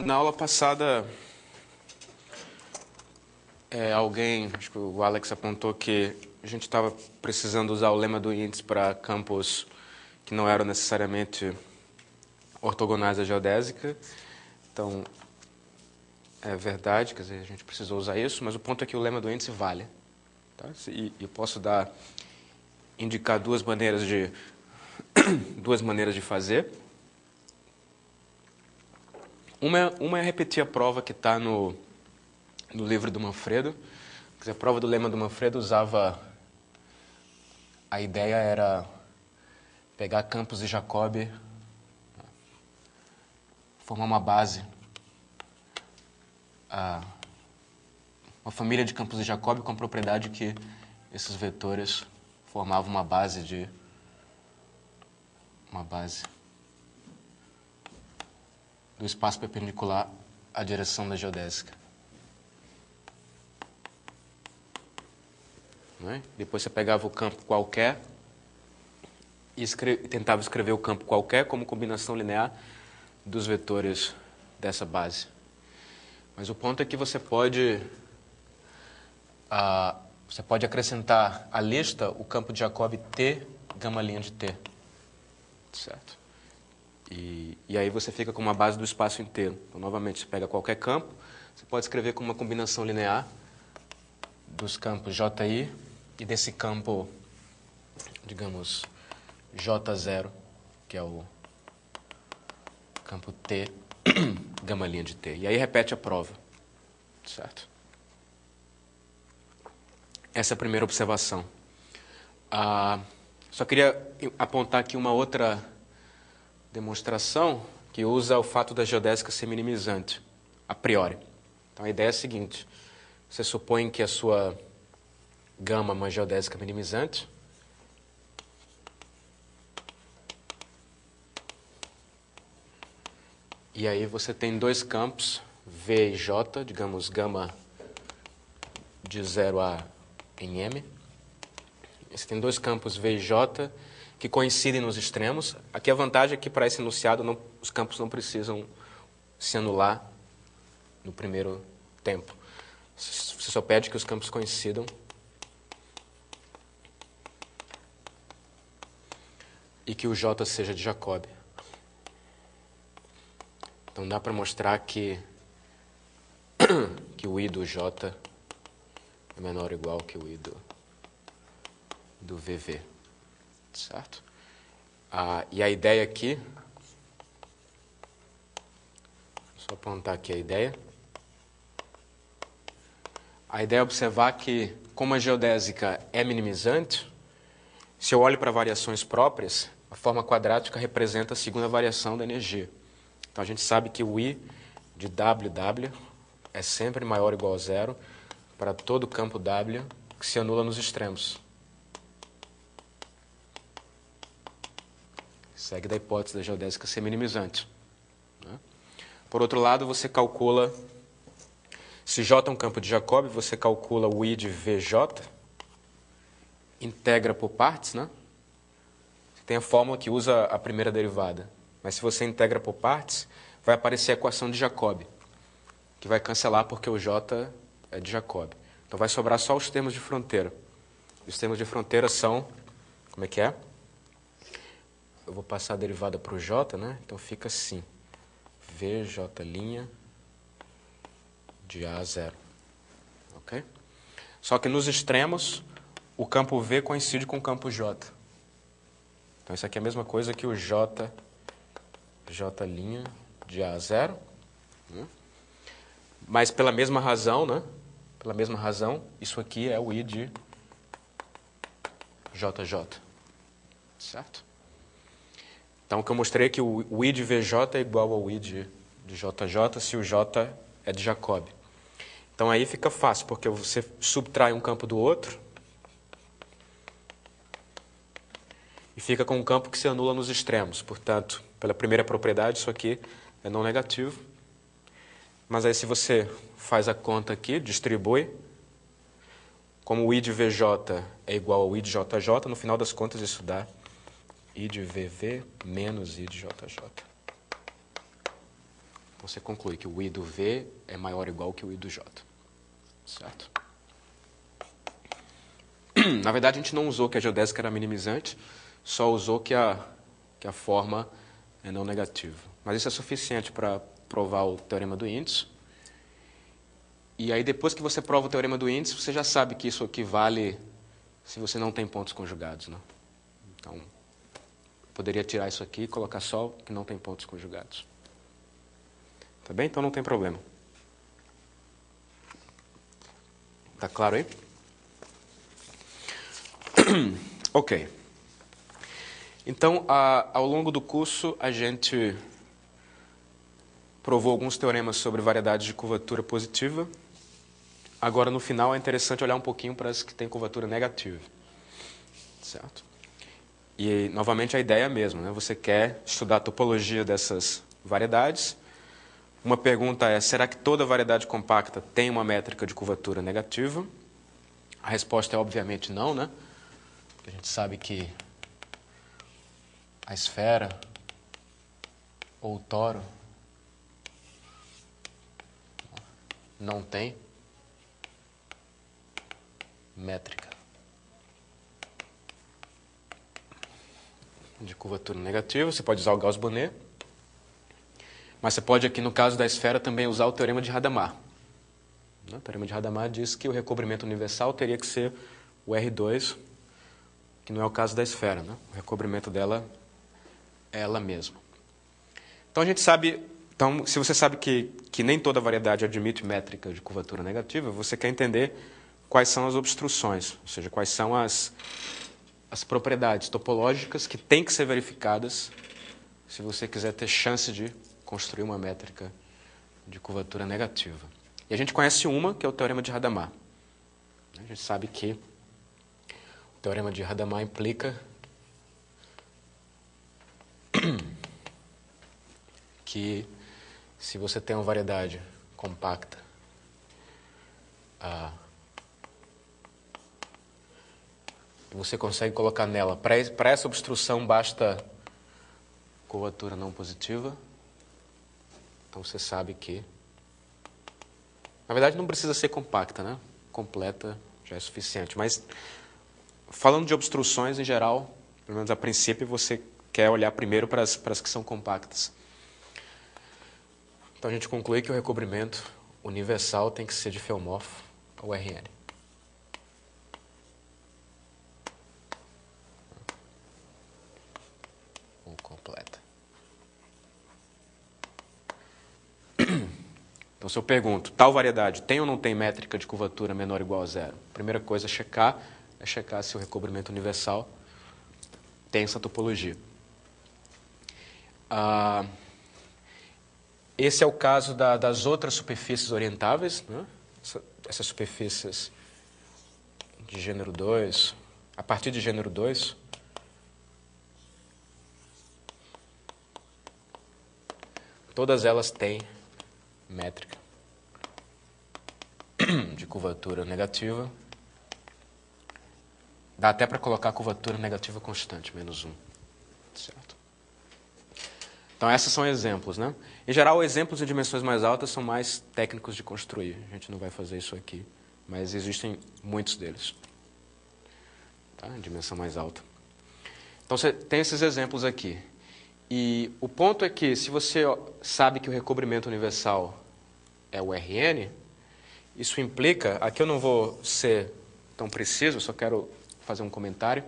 Na aula passada, acho que o Alex apontou que a gente estava precisando usar o lema do índice para campos que não eram necessariamente ortogonais à geodésica. Então, é verdade, quer dizer, a gente precisou usar isso, mas o ponto é que o lema do índice vale. Tá? E eu posso indicar duas maneiras de fazer. Uma é repetir a prova que está no livro do Manfredo. Quer dizer, a prova do lema do Manfredo usava... A ideia era pegar campos de Jacobi, formar uma base, uma família de campos de Jacobi com a propriedade que esses vetores formavam uma base do espaço perpendicular à direção da geodésica. Depois você pegava o campo qualquer e tentava escrever o campo qualquer como combinação linear dos vetores dessa base. Mas o ponto é que você pode acrescentar à lista o campo de Jacobi T, gama linha de T. Certo? E aí você fica com uma base do espaço inteiro. Então, novamente, você pega qualquer campo, você pode escrever como uma combinação linear dos campos JI e desse campo, digamos, J0, que é o campo T, gama linha de T. E aí repete a prova. Certo? Essa é a primeira observação. Só queria apontar aqui uma outra demonstração que usa o fato da geodésica ser minimizante, a priori. Então a ideia é a seguinte: você supõe que a sua gama é uma geodésica minimizante. E aí você tem dois campos, V e J, digamos, gama de 0 a em M. Você tem dois campos V e J que coincidem nos extremos. Aqui a vantagem é que para esse enunciado os campos não precisam se anular no primeiro tempo. Você só pede que os campos coincidam. E que o J seja de Jacobi. Então dá para mostrar que o I do J é menor ou igual que o I do VV. Certo? E a ideia aqui... Só apontar aqui a ideia. A ideia é observar que, como a geodésica é minimizante, se eu olho para variações próprias, a forma quadrática representa a segunda variação da energia. Então a gente sabe que o I de WW é sempre maior ou igual a zero para todo campo W que se anula nos extremos. Segue da hipótese da geodésica ser minimizante. Por outro lado, você calcula, se J é um campo de Jacobi, você calcula o I de VJ, integra por partes, né? Você tem a fórmula que usa a primeira derivada. Mas se você integra por partes, vai aparecer a equação de Jacobi, que vai cancelar porque o J é de Jacobi. Então vai sobrar só os termos de fronteira. Os termos de fronteira são, como é que é? Eu vou passar a derivada para o J, né? Então fica assim, VJ' de A a 0. Ok? Só que nos extremos, o campo V coincide com o campo J. Então isso aqui é a mesma coisa que o J' de A a 0. Mas pela mesma razão, né? Pela mesma razão, isso aqui é o I de JJ. Certo? Então o que eu mostrei é que o I de VJ é igual ao I de JJ se o J é de Jacobi. Então aí fica fácil, porque você subtrai um campo do outro e fica com um campo que se anula nos extremos. Portanto, pela primeira propriedade, isso aqui é não negativo. Mas aí se você faz a conta aqui, distribui, como o I de VJ é igual ao I de JJ, no final das contas isso dá I de VV menos I de JJ. Então você conclui que o I do V é maior ou igual que o I do J. Certo? Na verdade, a gente não usou que a geodésica era minimizante, só usou que a forma é não negativa. Mas isso é suficiente para provar o teorema do índice. E aí, depois que você prova o teorema do índice, você já sabe que isso aqui vale se você não tem pontos conjugados, né? Então, eu poderia tirar isso aqui e colocar só que não tem pontos conjugados. Tá bem? Então não tem problema. Tá claro aí? Ok. Então, ao longo do curso, a gente provou alguns teoremas sobre variedades de curvatura positiva. Agora, no final, é interessante olhar um pouquinho para as que têm curvatura negativa. Certo? E, novamente, a ideia é a mesma, né? Você quer estudar a topologia dessas variedades. Uma pergunta é, será que toda variedade compacta tem uma métrica de curvatura negativa? A resposta é, obviamente, não, né? Porque a gente sabe que a esfera ou o toro não tem métrica de curvatura negativa. Você pode usar o Gauss-Bonnet, mas você pode aqui, no caso da esfera, também usar o teorema de Hadamard. O teorema de Hadamard diz que o recobrimento universal teria que ser o R2, que não é o caso da esfera, né? O recobrimento dela é ela mesma. Então a gente sabe, então, se você sabe que nem toda variedade admite métrica de curvatura negativa, você quer entender quais são as obstruções, ou seja, quais são as propriedades topológicas que têm que ser verificadas se você quiser ter chance de construir uma métrica de curvatura negativa. E a gente conhece uma, que é o teorema de Hadamard. A gente sabe que o teorema de Hadamard implica que se você tem uma variedade compacta, você consegue colocar nela, para essa obstrução basta curvatura não positiva. Então você sabe que, na verdade, não precisa ser compacta, né? Completa já é suficiente. Mas, falando de obstruções em geral, pelo menos a princípio, você quer olhar primeiro para as que são compactas. Então a gente conclui que o recobrimento universal tem que ser de Fjellmorf ou Rn. Ou completa. Então, se eu pergunto, tal variedade tem ou não tem métrica de curvatura menor ou igual a zero? A primeira coisa a checar é checar se o recobrimento universal tem essa topologia. Esse é o caso das outras superfícies orientáveis, né? Essas superfícies de gênero 2, a partir de gênero 2, todas elas têm métrica de curvatura negativa. Dá até para colocar a curvatura negativa constante, -1. Certo? Então, esses são exemplos, né? Em geral, exemplos em dimensões mais altas são mais técnicos de construir. A gente não vai fazer isso aqui, mas existem muitos deles. Tá? Em dimensão mais alta. Então, você tem esses exemplos aqui. E o ponto é que, se você sabe que o recobrimento universal é o Rn, isso implica, aqui eu não vou ser tão preciso, só quero fazer um comentário,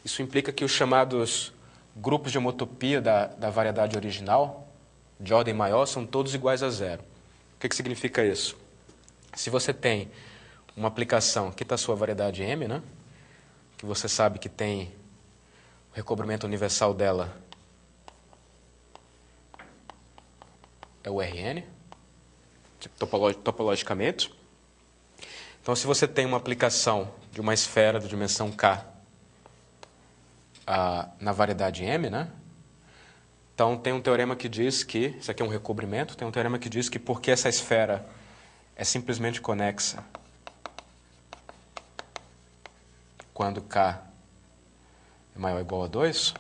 isso implica que os chamados grupos de homotopia da variedade original, de ordem maior, são todos iguais a zero. O que significa isso? Se você tem uma aplicação, aqui está a sua variedade M, né? Que você sabe que tem o recobrimento universal dela é o Rn, topologicamente. Então, se você tem uma aplicação de uma esfera de dimensão K na variedade M, né? Então, tem um teorema que diz que, isso aqui é um recobrimento, tem um teorema que diz que porque essa esfera é simplesmente conexa quando K é maior ou igual a 2,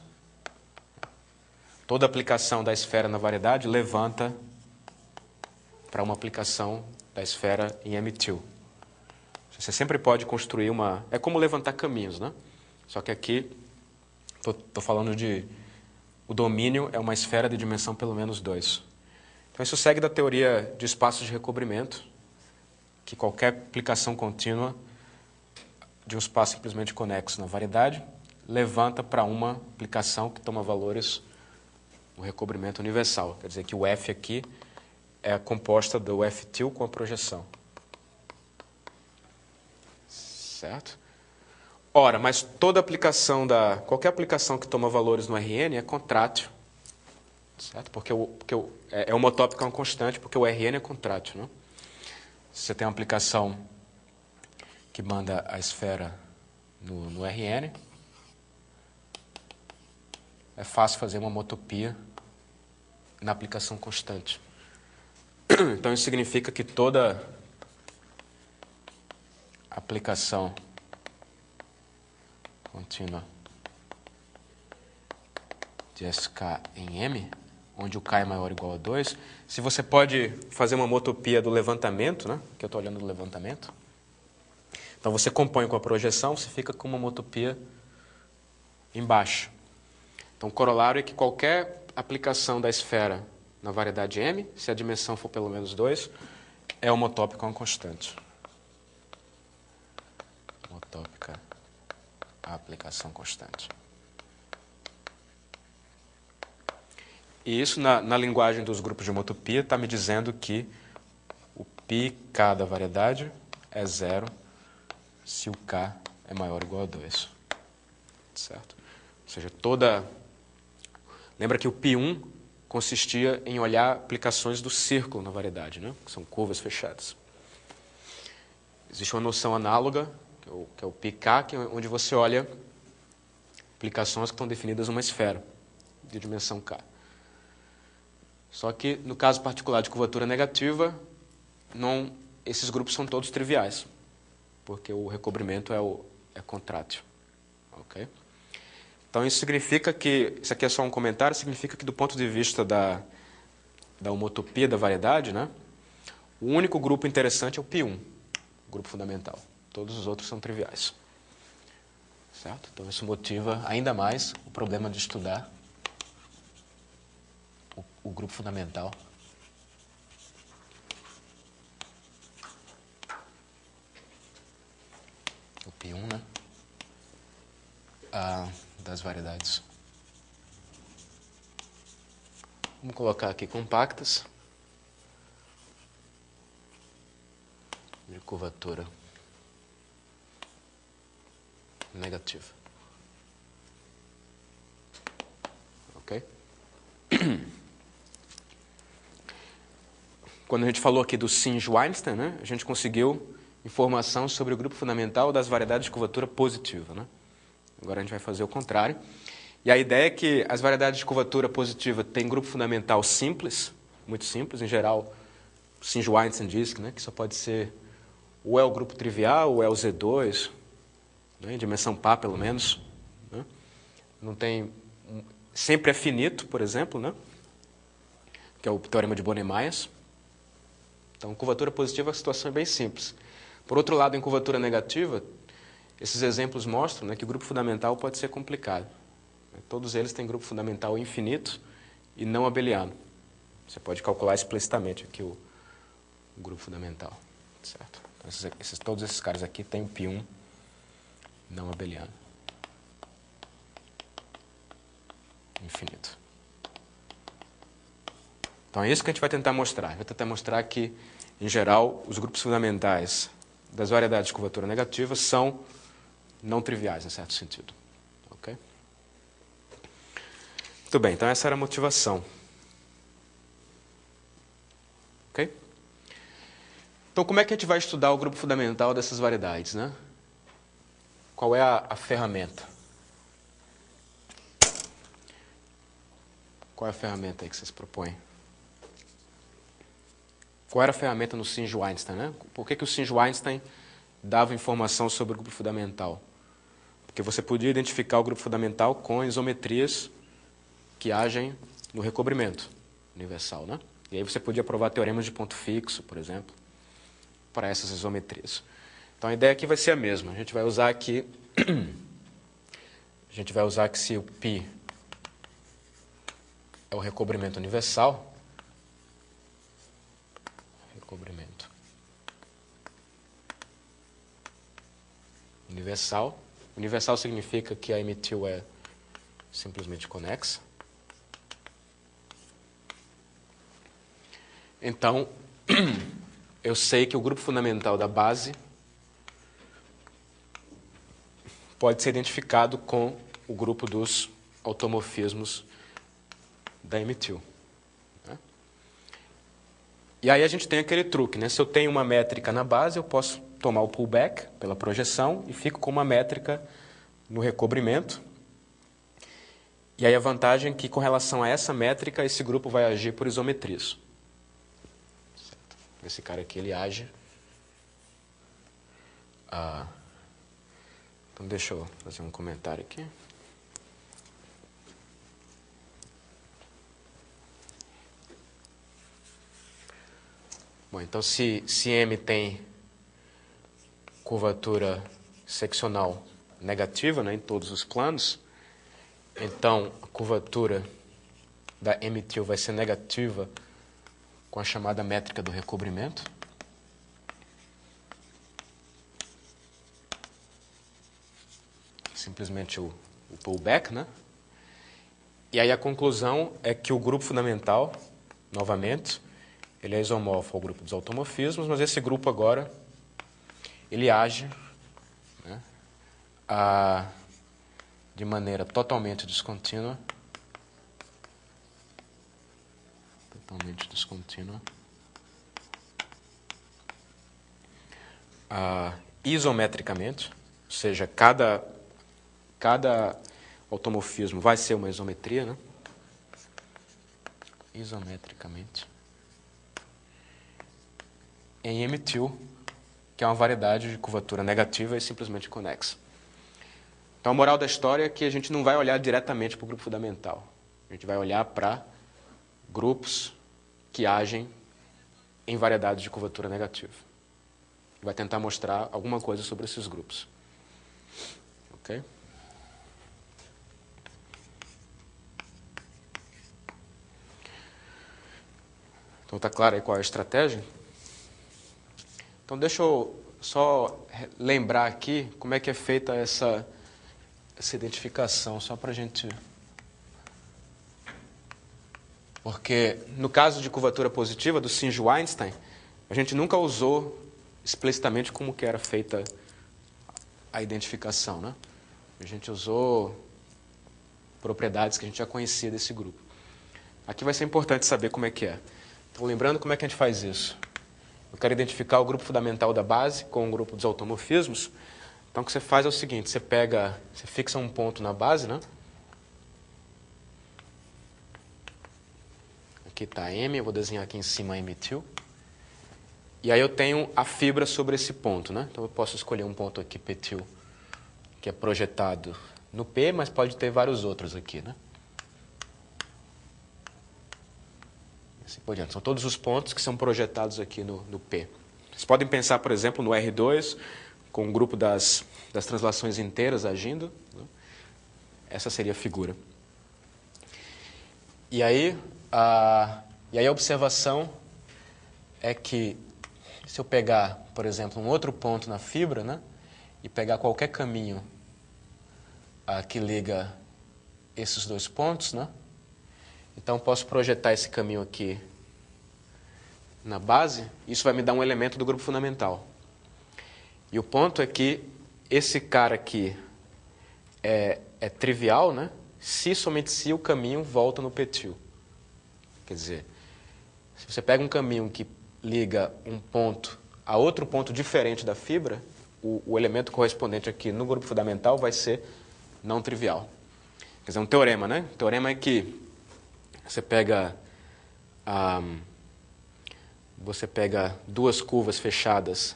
toda aplicação da esfera na variedade levanta para uma aplicação da esfera em M-til. Você sempre pode construir uma... É como levantar caminhos, né? Só que aqui, estou falando de... O domínio é uma esfera de dimensão pelo menos 2. Então, isso segue da teoria de espaços de recobrimento, que qualquer aplicação contínua de um espaço simplesmente conexo na variedade levanta para uma aplicação que toma valores no recobrimento universal. Quer dizer que o F aqui é composta do F-til com a projeção. Certo? Ora, mas toda aplicação qualquer aplicação que toma valores no RN é contrátil. Certo? Porque é homotópico a uma constante, porque o RN é contrátil. Né? Se você tem uma aplicação que manda a esfera no RN, é fácil fazer uma homotopia na aplicação constante. Então, isso significa que toda aplicação contínua de SK em M, onde o K é maior ou igual a 2, se você pode fazer uma homotopia do levantamento, né, que eu estou olhando do levantamento, então você compõe com a projeção, você fica com uma homotopia embaixo. Então, o corolário é que qualquer aplicação da esfera na variedade M, se a dimensão for pelo menos 2, é homotópica a uma constante. Homotópica a aplicação constante. E isso, na linguagem dos grupos de homotopia, está me dizendo que o πk da variedade é 0 se o k é maior ou igual a 2. Certo? Ou seja, Lembra que o π1 consistia em olhar aplicações do círculo na variedade, né? Que são curvas fechadas. Existe uma noção análoga, que é o πk, onde você olha aplicações que estão definidas numa esfera de dimensão k. Só que, no caso particular de curvatura negativa, esses grupos são todos triviais, porque o recobrimento é contrátil. Okay? Então, isso significa que, isso aqui é só um comentário, significa que do ponto de vista da homotopia da variedade, né, o único grupo interessante é o π1, o grupo fundamental. Todos os outros são triviais. Certo? Então, isso motiva ainda mais o problema de estudar o grupo fundamental. O π1, né? Das variedades. Vamos colocar aqui compactas de curvatura negativa. Ok? Quando a gente falou aqui do Singe-Weinstein, né, a gente conseguiu informação sobre o grupo fundamental das variedades de curvatura positiva. Né? Agora a gente vai fazer o contrário. E a ideia é que as variedades de curvatura positiva têm grupo fundamental simples, muito simples. Em geral, Singe-Weinstein diz que, né, que só pode ser ou é o grupo trivial ou é o Z2, né, em dimensão π pelo menos. Né? Não tem, sempre é finito, por exemplo, né, que é o teorema de Bonet-Myers. Então, curvatura positiva, a situação é bem simples. Por outro lado, em curvatura negativa, esses exemplos mostram, né, que o grupo fundamental pode ser complicado. Todos eles têm grupo fundamental infinito e não abeliano. Você pode calcular explicitamente aqui o grupo fundamental. Certo? Então, todos esses caras aqui têm o π1 não abeliano. Infinito. Então, é isso que a gente vai tentar mostrar. A gente vai tentar mostrar que, em geral, os grupos fundamentais das variedades de curvatura negativa são não triviais, em certo sentido. Ok? Muito bem, então essa era a motivação. Ok? Então, como é que a gente vai estudar o grupo fundamental dessas variedades, né? Qual é a ferramenta? Qual é a ferramenta aí que vocês propõem? Qual era a ferramenta no Singe-Weinstein, né? Por que o Singe-Weinstein dava informação sobre o grupo fundamental? Porque você podia identificar o grupo fundamental com isometrias que agem no recobrimento universal, né? E aí você podia provar teoremas de ponto fixo, por exemplo, para essas isometrias. Então a ideia aqui vai ser a mesma. A gente vai usar aqui, que se o π é o recobrimento universal, universal significa que a M-til é simplesmente conexa. Então, eu sei que o grupo fundamental da base pode ser identificado com o grupo dos automorfismos da M-til. Né? E aí a gente tem aquele truque, né? Se eu tenho uma métrica na base, eu posso tomar o pullback pela projeção e fico com uma métrica no recobrimento. E aí a vantagem é que, com relação a essa métrica, esse grupo vai agir por isometrias. Certo? Esse cara aqui, ele age... Então, deixa eu fazer um comentário aqui. Bom, então, se M tem curvatura seccional negativa, né, em todos os planos, então a curvatura da M-til vai ser negativa com a chamada métrica do recobrimento. Simplesmente o pullback, né? E aí a conclusão é que o grupo fundamental, novamente, ele é isomorfo ao grupo dos automorfismos, mas esse grupo agora, ele age, né, de maneira totalmente descontínua. Isometricamente, ou seja, cada automorfismo vai ser uma isometria, né? Isometricamente. Em M-til, que é uma variedade de curvatura negativa e simplesmente conexa. Então, a moral da história é que a gente não vai olhar diretamente para o grupo fundamental. A gente vai olhar para grupos que agem em variedades de curvatura negativa. E vai tentar mostrar alguma coisa sobre esses grupos. Ok? Então, está claro aí qual é a estratégia? Então, deixa eu só lembrar aqui como é que é feita essa identificação, só para a gente... Porque, no caso de curvatura positiva, do Singe-Weinstein, a gente nunca usou explicitamente como que era feita a identificação, né? A gente usou propriedades que a gente já conhecia desse grupo. Aqui vai ser importante saber como é que é. Então, lembrando como é que a gente faz isso. Eu quero identificar o grupo fundamental da base com o grupo dos automorfismos. Então, o que você faz é o seguinte, você fixa um ponto na base, né? Aqui está M, eu vou desenhar aqui em cima a M-til. E aí eu tenho a fibra sobre esse ponto, né? Então, eu posso escolher um ponto aqui, P-til, que é projetado no P, mas pode ter vários outros aqui, né? Assim por diante. São todos os pontos que são projetados aqui no P. Vocês podem pensar, por exemplo, no R2, com o grupo das translações inteiras agindo, né? Essa seria a figura. E aí a observação é que, se eu pegar, por exemplo, um outro ponto na fibra, né, e pegar qualquer caminho que liga esses dois pontos, né, então posso projetar esse caminho aqui na base, isso vai me dar um elemento do grupo fundamental. E o ponto é que esse cara aqui é trivial, né, somente se o caminho volta no P-til. Quer dizer, se você pega um caminho que liga um ponto a outro ponto diferente da fibra, o elemento correspondente aqui no grupo fundamental vai ser não trivial. Quer dizer, um teorema, né? O teorema é que você pega duas curvas fechadas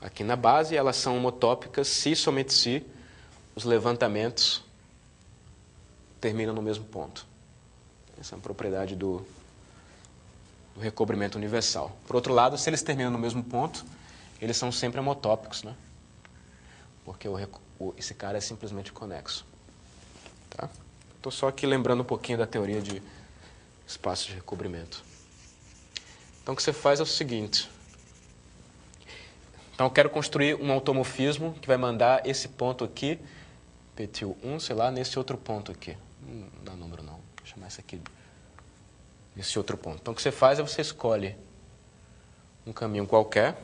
aqui na base e elas são homotópicas se somente se os levantamentos terminam no mesmo ponto. Essa é uma propriedade do do recobrimento universal. Por outro lado, se eles terminam no mesmo ponto, eles são sempre homotópicos, né? Porque esse cara é simplesmente conexo. Tá? Estou só aqui lembrando um pouquinho da teoria de espaço de recobrimento. Então, o que você faz é o seguinte. Então, eu quero construir um automorfismo que vai mandar esse ponto aqui, petil 1, sei lá, nesse outro ponto aqui. Não dá número, não. Vou chamar esse aqui nesse outro ponto. Então, o que você faz é você escolhe um caminho qualquer,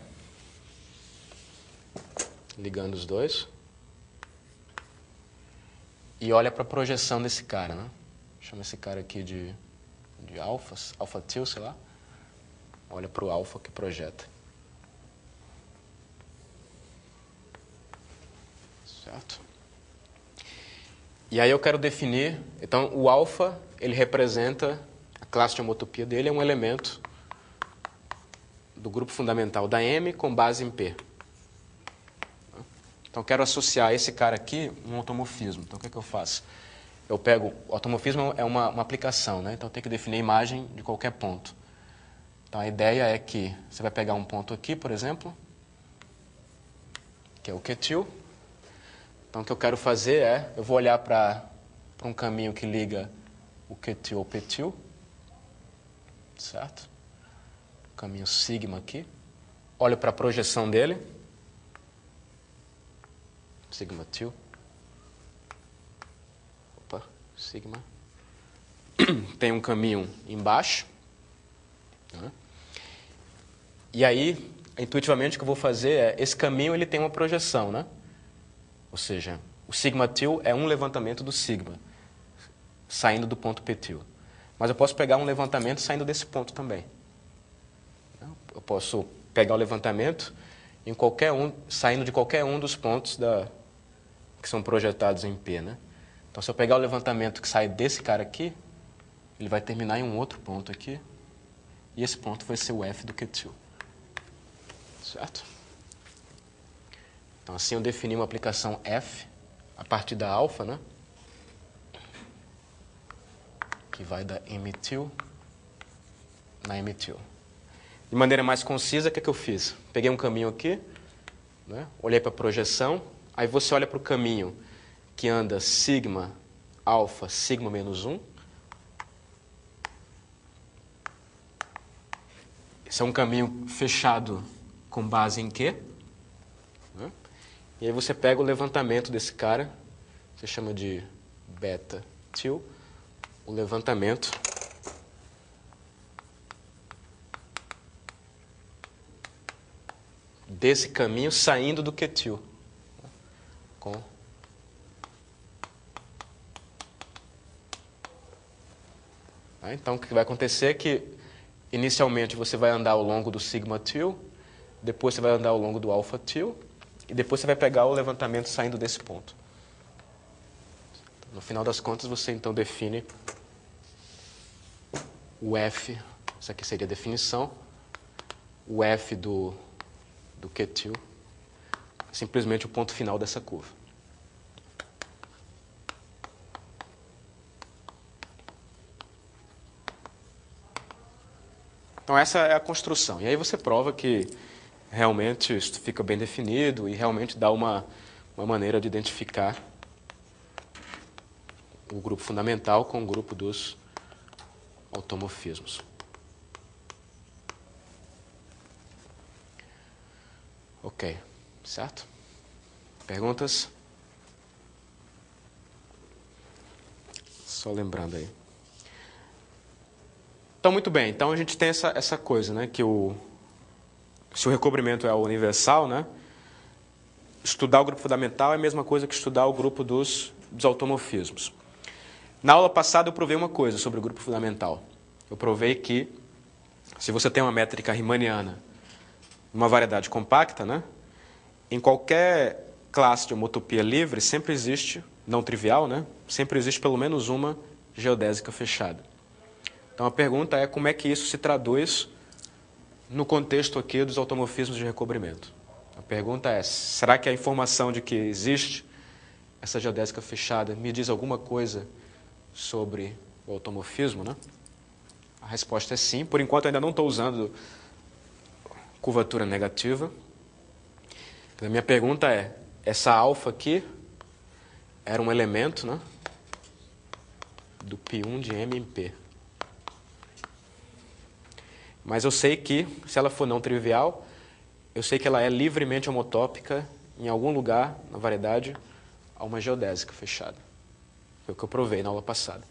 ligando os dois, e olha para a projeção desse cara, né? Chama esse cara aqui de alfa til, sei lá. Olha para o alfa que projeta. Certo? E aí eu quero definir, então o alfa, ele representa, a classe de homotopia dele é um elemento do grupo fundamental da M com base em P. Então, eu quero associar esse cara aqui a um automorfismo. Então, o que é que eu faço? Eu pego... O automorfismo é uma aplicação, né? Então, eu tenho que definir a imagem de qualquer ponto. Então, a ideia é que você vai pegar um ponto aqui, por exemplo, que é o Q-til. Então, o que eu quero fazer é... Eu vou olhar para um caminho que liga o Q-til ao P-til. Certo? O caminho sigma aqui. Olho para a projeção dele. Sigma til. Opa, sigma. Tem um caminho embaixo. Né? E aí, intuitivamente, o que eu vou fazer é... Esse caminho ele tem uma projeção, né? Ou seja, o sigma til é um levantamento do sigma, saindo do ponto p-til. Mas eu posso pegar um levantamento saindo desse ponto também. Eu posso pegar o levantamento em saindo de qualquer um dos pontos que são projetados em P, né? Então, se eu pegar o levantamento que sai desse cara aqui, ele vai terminar em um outro ponto aqui, e esse ponto vai ser o F do Q-til. Certo? Então, assim eu defini uma aplicação F a partir da alfa, né? Que vai da M-til na M-til. De maneira mais concisa, o que é que eu fiz? Peguei um caminho aqui, né? Olhei para a projeção, aí você olha para o caminho que anda sigma, alfa, sigma menos 1. Esse é um caminho fechado com base em Q. Né? E aí você pega o levantamento desse cara, você chama de beta til, o levantamento desse caminho saindo do Q-til. Então, o que vai acontecer é que, inicialmente, você vai andar ao longo do sigma-til, depois você vai andar ao longo do alfa-til, e depois você vai pegar o levantamento saindo desse ponto. No final das contas, você então define o F, isso aqui seria a definição, o F do Q-til, simplesmente o ponto final dessa curva. Então, essa é a construção. E aí você prova que realmente isso fica bem definido e realmente dá uma maneira de identificar o grupo fundamental com o grupo dos automorfismos. Ok, certo? Perguntas? Só lembrando aí. Então, muito bem. Então, a gente tem essa coisa, né? Que se o recobrimento é universal, né? Estudar o grupo fundamental é a mesma coisa que estudar o grupo dos automorfismos. Na aula passada, eu provei uma coisa sobre o grupo fundamental. Eu provei que, se você tem uma métrica riemanniana, uma variedade compacta, né? Em qualquer classe de homotopia livre, sempre existe, não trivial, né? Sempre existe pelo menos uma geodésica fechada. Então, a pergunta é como é que isso se traduz no contexto aqui dos automorfismos de recobrimento. A pergunta é, será que a informação de que existe essa geodésica fechada me diz alguma coisa sobre o automorfismo, né? A resposta é sim. Por enquanto, eu ainda não estou usando curvatura negativa. Então, a minha pergunta é, essa alfa aqui era um elemento, né, do π1 de M em P. Mas eu sei que, se ela for não trivial, eu sei que ela é livremente homotópica em algum lugar na variedade a uma geodésica fechada. Foi o que eu provei na aula passada.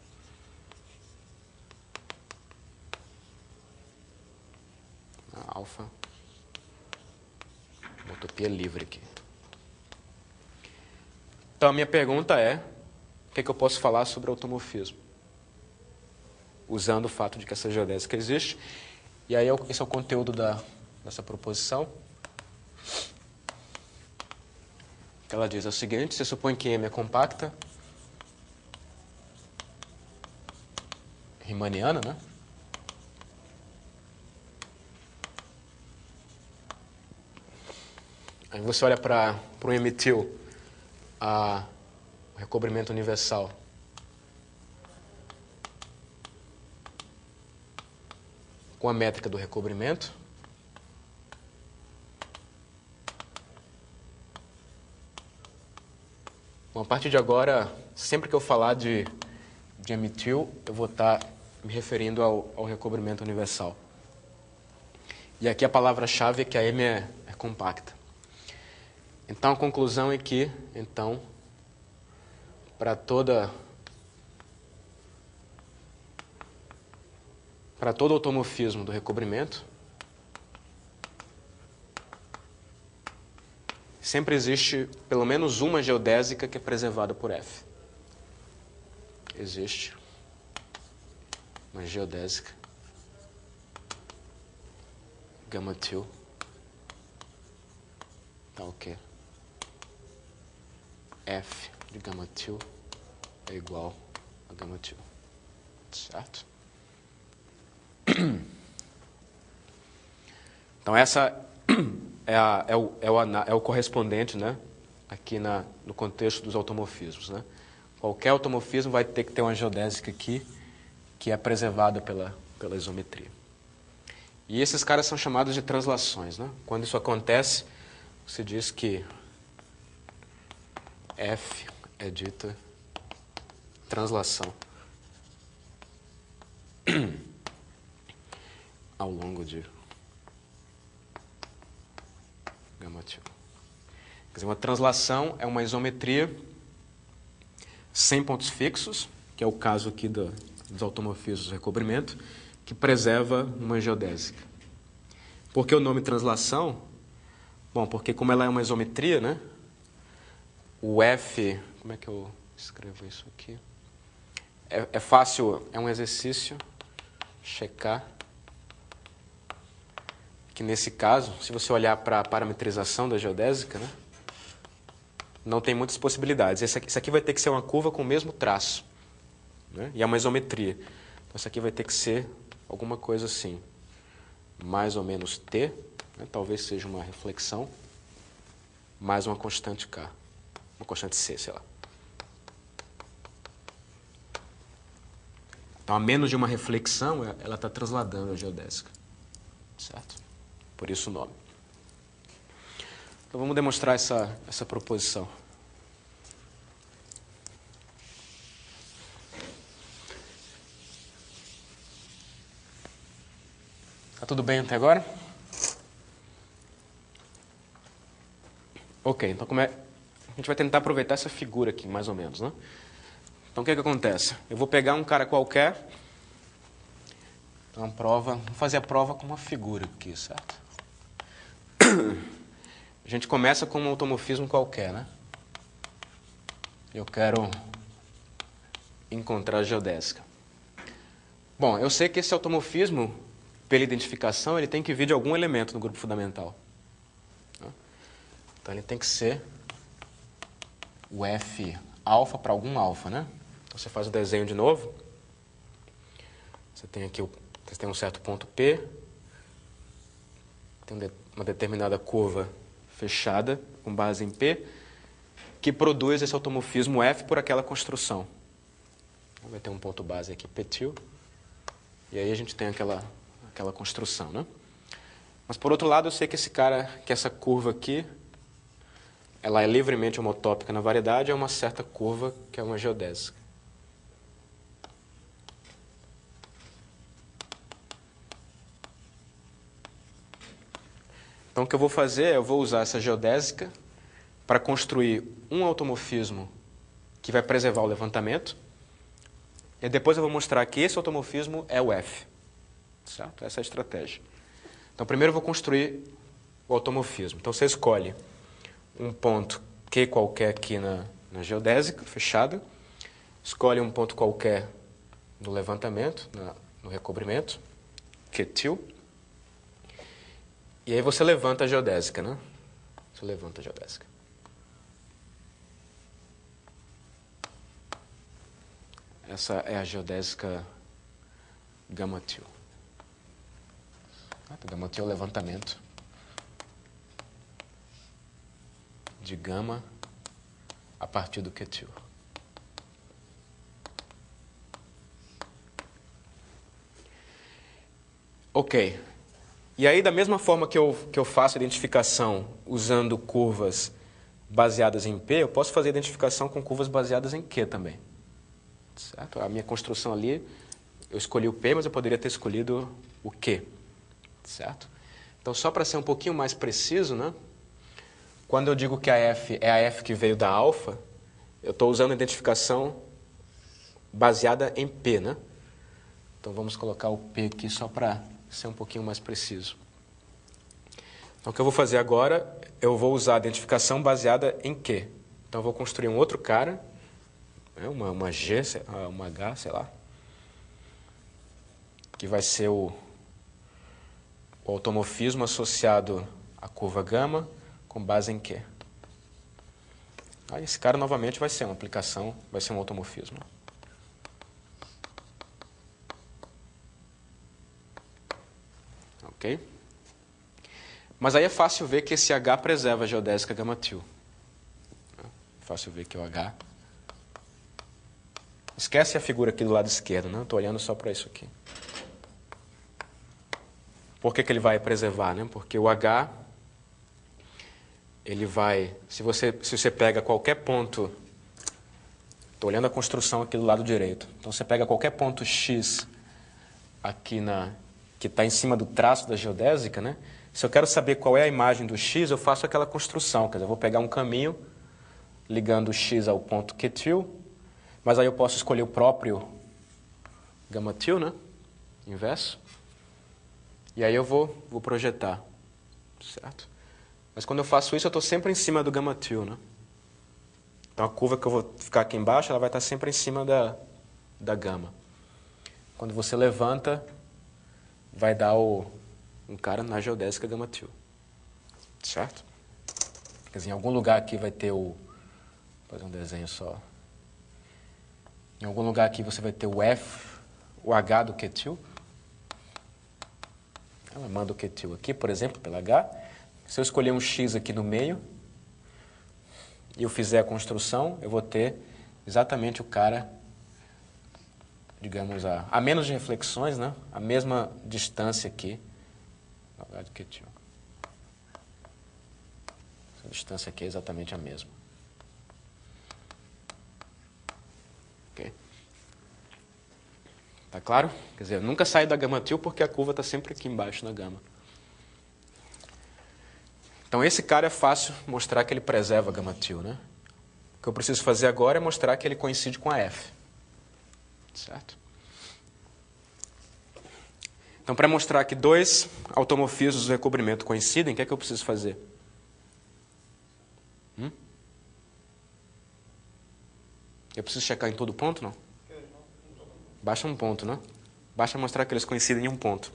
A alfa, homotopia livre aqui. Então, a minha pergunta é, o que eu posso falar sobre automorfismo? Usando o fato de que essa geodésica existe. E aí, esse é o conteúdo dessa proposição. Ela diz o seguinte, você supõe que M é compacta, riemanniana, né? Aí você olha para o M-til, o recobrimento universal. Com a métrica do recobrimento. Bom, a partir de agora, sempre que eu falar de M-til, eu vou estar me referindo ao recobrimento universal. E aqui a palavra-chave é que a M é compacta. Então, a conclusão é que, então, para todo automorfismo do recobrimento, sempre existe pelo menos uma geodésica que é preservada por F. Existe uma geodésica γ-til tal que F de γ-til é igual a γ-til. Certo? Então, essa é o correspondente, né, aqui no contexto dos automorfismos. Né? Qualquer automorfismo vai ter que ter uma geodésica aqui que é preservada pela isometria. E esses caras são chamados de translações. Né? Quando isso acontece, se diz que F é dita translação ao longo de γ-til. Quer dizer, uma translação é uma isometria sem pontos fixos, que é o caso aqui dos automorfismos de recobrimento, que preserva uma geodésica. Por que o nome translação? Bom, porque como ela é uma isometria, né? O F... Como é que eu escrevo isso aqui? É fácil, é um exercício checar que nesse caso, se você olhar para a parametrização da geodésica, né, não tem muitas possibilidades. Isso aqui vai ter que ser uma curva com o mesmo traço, né, e é uma isometria. Então, isso aqui vai ter que ser alguma coisa assim, mais ou menos T, né, talvez seja uma reflexão, mais uma constante K, uma constante C, sei lá. Então, a menos de uma reflexão, ela está transladando a geodésica. Certo? Por isso o nome. Então, vamos demonstrar essa proposição. Tá tudo bem até agora? Ok, então a gente vai tentar aproveitar essa figura aqui, mais ou menos, né? Então, o que acontece? Eu vou pegar um cara qualquer, então, vou fazer a prova com uma figura aqui, certo? A gente começa com um automorfismo qualquer, né? Eu quero encontrar a geodésica. Bom, eu sei que esse automorfismo, pela identificação, ele tem que vir de algum elemento no grupo fundamental. Então, ele tem que ser o F alfa para algum alfa, né? Então, você faz o desenho de novo. Você tem aqui você tem um certo ponto P, tem uma determinada curva fechada, com base em P, que produz esse automorfismo F por aquela construção. Vai ter um ponto base aqui, P-til, E aí a gente tem aquela construção, né? Mas, por outro lado, eu sei que essa curva aqui, ela é livremente homotópica na variedade, é uma certa curva que é uma geodésica. Então, o que eu vou fazer é, eu vou usar essa geodésica para construir um automorfismo que vai preservar o levantamento. E depois eu vou mostrar que esse automorfismo é o F. Certo? Essa é a estratégia. Então, primeiro eu vou construir o automorfismo. Então, você escolhe um ponto Q qualquer aqui na geodésica, fechada. Escolhe um ponto qualquer no levantamento, no recobrimento, Q-til. E aí você levanta a geodésica, né? Você levanta a geodésica. Essa é a geodésica gama-til. Gama-til é o levantamento de gama a partir do Q-til. Ok. E aí, da mesma forma que eu faço a identificação usando curvas baseadas em P, eu posso fazer a identificação com curvas baseadas em Q também. Certo? A minha construção ali, eu escolhi o P, mas eu poderia ter escolhido o Q. Certo? Então, só para ser um pouquinho mais preciso, né? Quando eu digo que a F é a F que veio da alfa, eu estou usando a identificação baseada em P, né? Então, vamos colocar o P aqui só para ser um pouquinho mais preciso. Então, o que eu vou fazer agora, eu vou usar a identificação baseada em Q. Então, eu vou construir um outro cara, uma G, uma H, sei lá, que vai ser o automorfismo associado à curva gama com base em Q. Aí, esse cara, novamente, vai ser uma aplicação, vai ser um automorfismo. Ok? Mas aí é fácil ver que esse H preserva a geodésica gama-til. Fácil ver que o H... Esquece a figura aqui do lado esquerdo, né? Estou olhando só para isso aqui. Por que ele vai preservar, né? Porque o H, ele vai... Se você pega qualquer ponto... Estou olhando a construção aqui do lado direito. Então, você pega qualquer ponto X aqui que está em cima do traço da geodésica, né? Se eu quero saber qual é a imagem do X, eu faço aquela construção. Quer dizer, eu vou pegar um caminho ligando o X ao ponto Q-til, mas aí eu posso escolher o próprio gama-til, né? Inverso. E aí eu vou projetar. Certo? Mas quando eu faço isso, eu estou sempre em cima do gama-til, né? Então a curva que eu vou ficar aqui embaixo, ela vai estar sempre em cima da gama. Quando você levanta, vai dar um cara na geodésica gama-til. Certo? Quer dizer, em algum lugar aqui vai ter vou fazer um desenho só. Em algum lugar aqui você vai ter o F, o H do Q-til. Ela manda o Q-til aqui, por exemplo, pela H. Se eu escolher um X aqui no meio e eu fizer a construção, eu vou ter exatamente o cara, digamos, a menos de reflexões, né? A mesma distância aqui do H do Q-til. Essa distância aqui é exatamente a mesma. Ok? Tá claro? Quer dizer, eu nunca saio da gama-til porque a curva está sempre aqui embaixo na gama. Então, esse cara é fácil mostrar que ele preserva a gama-til, né? O que eu preciso fazer agora é mostrar que ele coincide com a F. Certo? Então, para mostrar que dois automorfismos do recobrimento coincidem, o que é que eu preciso fazer? Eu preciso checar em todo ponto, não? Basta um ponto, né? Basta mostrar que eles coincidem em um ponto.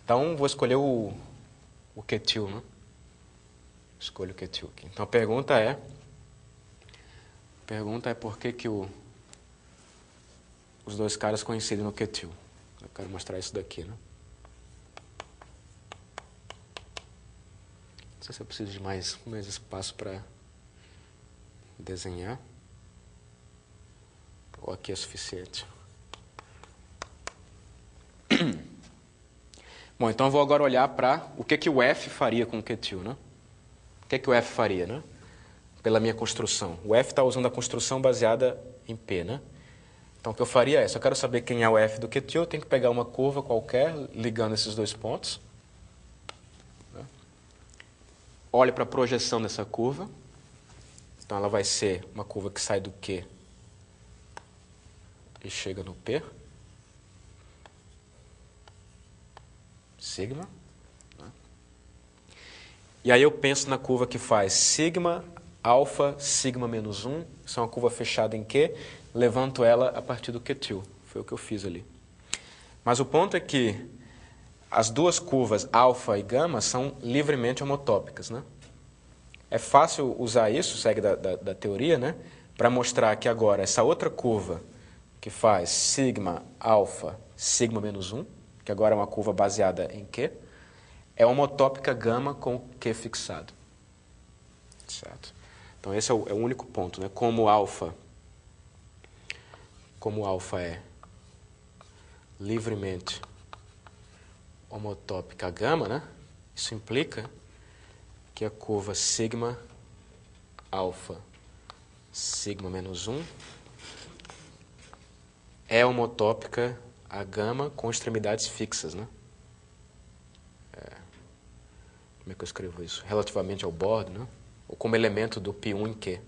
Então, vou escolher o Q-til, né? Escolho o Q-til aqui. Então, a pergunta é por que os dois caras coincidem no Q-til. Eu quero mostrar isso daqui, né? Não sei se eu preciso de mais espaço para desenhar. Ou aqui é suficiente. Bom, então eu vou agora olhar para o que o F faria com o Q2, né? O que o F faria, né? Pela minha construção. O F está usando a construção baseada em P, né? Então o que eu faria é, se eu quero saber quem é o F do Q2, eu tenho que pegar uma curva qualquer, ligando esses dois pontos. Né? Olho para a projeção dessa curva. Então ela vai ser uma curva que sai do Q e chega no P. Sigma. Né? E aí eu penso na curva que faz sigma, alfa, sigma menos 1. Isso é uma curva fechada em Q. Levanto ela a partir do Q2. Foi o que eu fiz ali. Mas o ponto é que as duas curvas alfa e gama são livremente homotópicas, né? É fácil usar isso, segue da teoria, né? Para mostrar que agora essa outra curva que faz sigma, alfa, sigma menos 1, que agora é uma curva baseada em Q, é homotópica gama com Q fixado. Certo? Então esse é o único ponto, né? Como alfa é livremente homotópica a gama, né? Isso implica que a curva sigma, alfa, sigma menos 1 é homotópica a gama com extremidades fixas, né? Como é que eu escrevo isso? Relativamente ao bordo, né? Ou como elemento do π1 em Q.